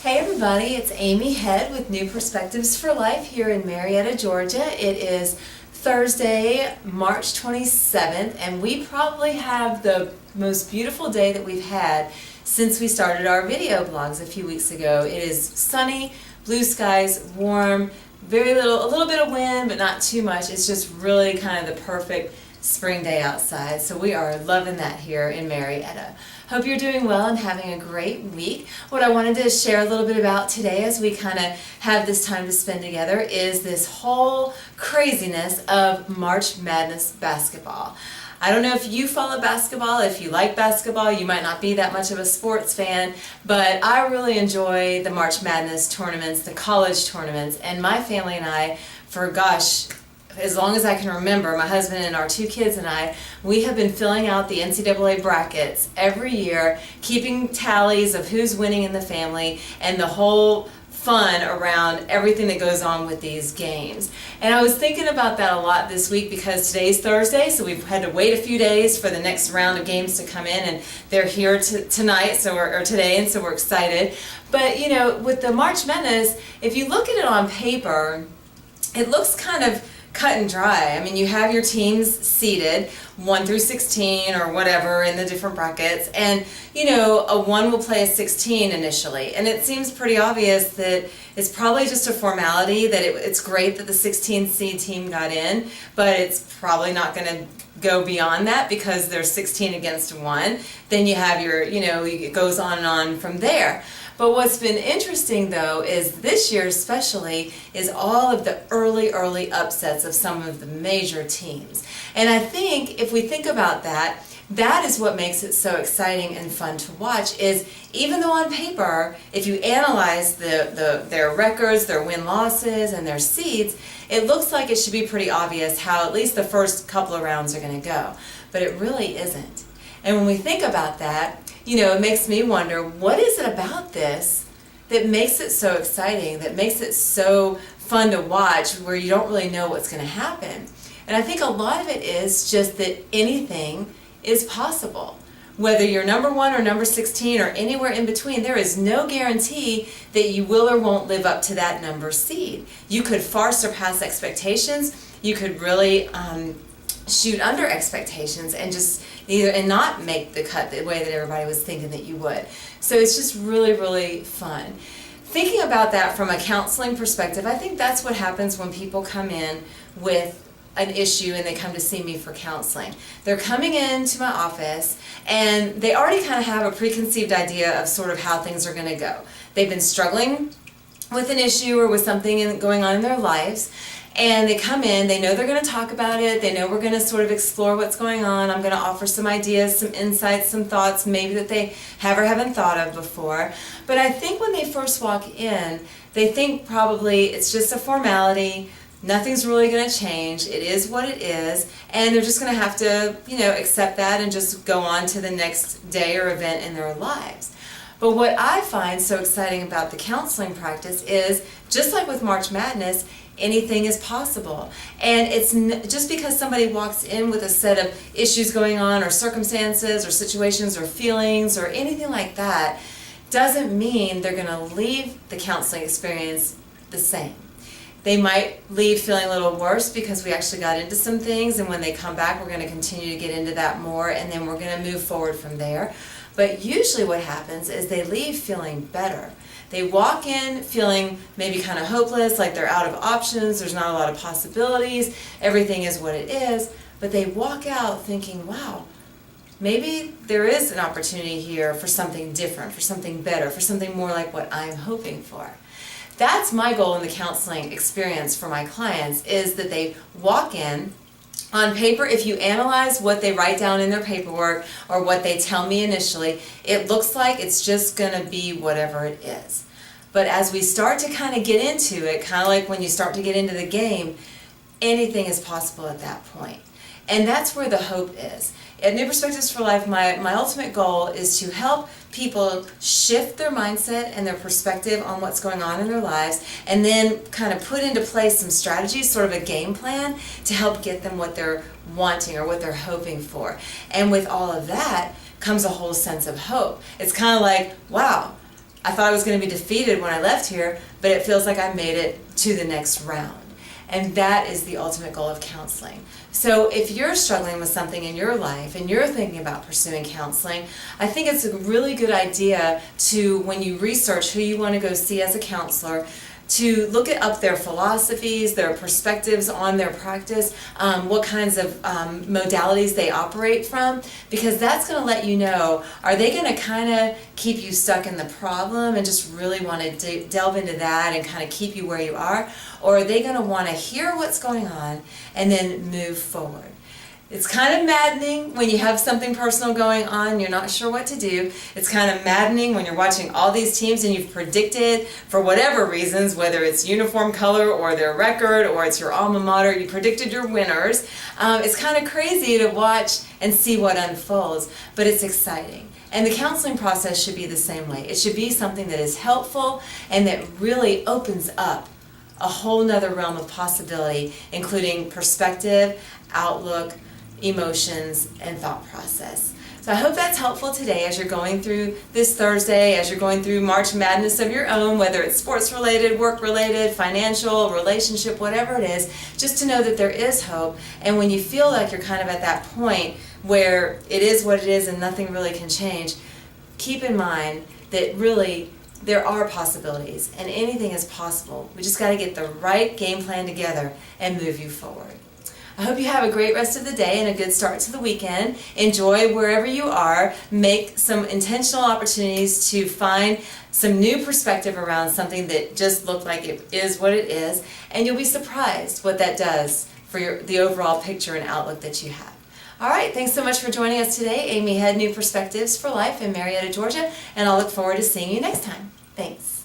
Hey everybody, it's Amy Head with New Perspectives for Life here in Marietta, Georgia. It is Thursday, March 27th, and we probably have the most beautiful day that we've had since we started our video blogs a few weeks ago. It is sunny, blue skies, warm, a little bit of wind, but not too much. It's just really kind of the perfect spring day outside, so we are loving that here in Marietta. Hope you're doing well and having a great week. What I wanted to share a little bit about today as we kind of have this time to spend together is this whole craziness of March Madness basketball. I don't know if you follow basketball, if you like basketball, you might not be that much of a sports fan, but I really enjoy the March Madness tournaments, the college tournaments, and my family and I, as long as I can remember, my husband and our two kids and I, we have been filling out the NCAA brackets every year, keeping tallies of who's winning in the family and the whole fun around everything that goes on with these games. And I was thinking about that a lot this week because today's Thursday, so we've had to wait a few days for the next round of games to come in, and they're here tonight, or today, and so we're excited. But you know, with the March Madness, if you look at it on paper, it looks kind of cut and dry. I mean, you have your teams seeded 1 through 16 or whatever in the different brackets, and you know, a 1 will play a 16 initially, and it seems pretty obvious that it's probably just a formality, that it's great that the 16 seed team got in, but it's probably not going to go beyond that because there's 16 against 1. Then you have your, it goes on and on from there. But what's been interesting though is this year especially is all of the early upsets of some of the major teams. And I think if we think about that, that is what makes it so exciting and fun to watch, is even though on paper, if you analyze their records, their win-losses, and their seeds, it looks like it should be pretty obvious how at least the first couple of rounds are going to go. But it really isn't. And when we think about that, it makes me wonder, what is it about this that makes it so exciting, that makes it so fun to watch, where you don't really know what's going to happen? And I think a lot of it is just that anything is possible. Whether you're number 1 or number 16 or anywhere in between, there is no guarantee that you will or won't live up to that number seed. You could far surpass expectations. You could really shoot under expectations and not make the cut the way that everybody was thinking that you would. So it's just really fun. Thinking about that from a counseling perspective, I think that's what happens when people come in with an issue and they come to see me for counseling. They're coming into my office and they already kind of have a preconceived idea of sort of how things are going to go. They've been struggling with an issue or with something going on in their lives, and they come in, they know they're going to talk about it, they know we're going to sort of explore what's going on, I'm going to offer some ideas, some insights, some thoughts maybe that they have or haven't thought of before. But I think when they first walk in, they think probably it's just a formality, nothing's really going to change, it is what it is, and they're just going to have to, accept that and just go on to the next day or event in their lives. But what I find so exciting about the counseling practice is, just like with March Madness, anything is possible. And it's just because somebody walks in with a set of issues going on, or circumstances, or situations, or feelings, or anything like that, doesn't mean they're going to leave the counseling experience the same. They might leave feeling a little worse because we actually got into some things, and when they come back we're going to continue to get into that more, and then we're going to move forward from there. But usually what happens is they leave feeling better. They walk in feeling maybe kind of hopeless, like they're out of options, there's not a lot of possibilities, everything is what it is, but they walk out thinking, wow, maybe there is an opportunity here for something different, for something better, for something more like what I'm hoping for. That's my goal in the counseling experience for my clients, is that they walk in. On paper, if you analyze what they write down in their paperwork or what they tell me initially, it looks like it's just going to be whatever it is. But as we start to kind of get into it, kind of like when you start to get into the game, anything is possible at that point. And that's where the hope is. At New Perspectives for Life, my ultimate goal is to help people shift their mindset and their perspective on what's going on in their lives, and then kind of put into place some strategies, sort of a game plan, to help get them what they're wanting or what they're hoping for. And with all of that comes a whole sense of hope. It's kind of like, wow, I thought I was going to be defeated when I left here, but it feels like I made it to the next round. And that is the ultimate goal of counseling. So if you're struggling with something in your life and you're thinking about pursuing counseling, I think it's a really good idea to, when you research who you want to go see as a counselor, to look up their philosophies, their perspectives on their practice, what kinds of modalities they operate from, because that's going to let you know, are they going to kind of keep you stuck in the problem and just really want to delve into that and kind of keep you where you are, or are they going to want to hear what's going on and then move forward? It's kind of maddening when you have something personal going on and you're not sure what to do. It's kind of maddening when you're watching all these teams and you've predicted, for whatever reasons, whether it's uniform color or their record or it's your alma mater, you predicted your winners. It's kind of crazy to watch and see what unfolds, but it's exciting. And the counseling process should be the same way. It should be something that is helpful and that really opens up a whole nother realm of possibility, including perspective, outlook, emotions, and thought process. So I hope that's helpful today as you're going through this Thursday, as you're going through March Madness of your own, whether it's sports related, work related, financial, relationship, whatever it is, just to know that there is hope. And when you feel like you're kind of at that point where it is what it is and nothing really can change, keep in mind that really there are possibilities and anything is possible. We just got to get the right game plan together and move you forward. I hope you have a great rest of the day and a good start to the weekend. Enjoy wherever you are. Make some intentional opportunities to find some new perspective around something that just looked like it is what it is, and you'll be surprised what that does for the overall picture and outlook that you have. All right, thanks so much for joining us today. Amy Head, New Perspectives for Life in Marietta, Georgia, and I'll look forward to seeing you next time. Thanks.